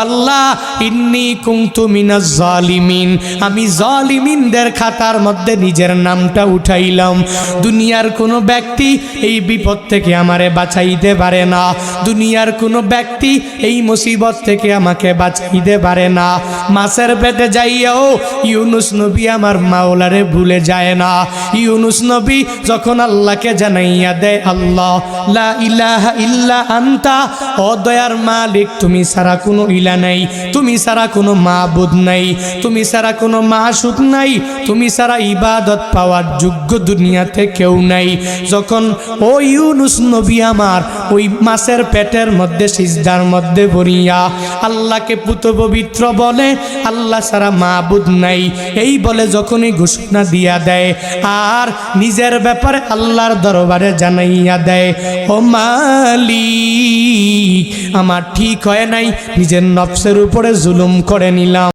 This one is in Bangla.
আল্লাহ ইন্নী কুনতু মিনাজ জালিমিন, আমি জালিমিনদের খাতার মধ্যে নিজের নামটা উঠাইলাম। দুনিয়ার কোনো ব্যক্তি এই বিপদ থেকে আমারে বাঁচাইতে পারে না, দুনিয়ার কোনো ব্যক্তি এই মুসিবত থেকে আমাকে বাঁচাইতে পারে না। মাছের পেটে যাইয়াও ইউনুস নবী আমার মাওলারে ভুলে যায় না। ইউনুস নবী যখন আল্লাহকে জানাইয়া দেয়, আল্লাহ লা ইলাহা ইল্লা আনতা, ও দয়ার মালিক তুমি ছাড়া কোনো ইলা নাই, তুমি ছাড়া কোনো মাবুদ নাই, তুমি ছাড়া কোনো মাশুক নাই, তুমি ছাড়া ইবাদত পাওয়ার যোগ্য দুনিয়াতে কেউ নাই। যখন ও ইউনুস নবী আমার ওই মাছের পেটের মধ্যে সিজদার মধ্যে পড়িয়া আল্লাহকে পুত পবিত্র বলে, আল্লাহ ছাড়া মাবুদ নাই এই বলে যখনই ঘোষণা দিয়া দেয় আর নিজের ব্যাপারে আল্লাহর দরবারে জানাইয়া দেয়, ও মালিক আমার ঠিক হয় নাই, নিজের নফসের উপরে জুলুম করে নিলাম।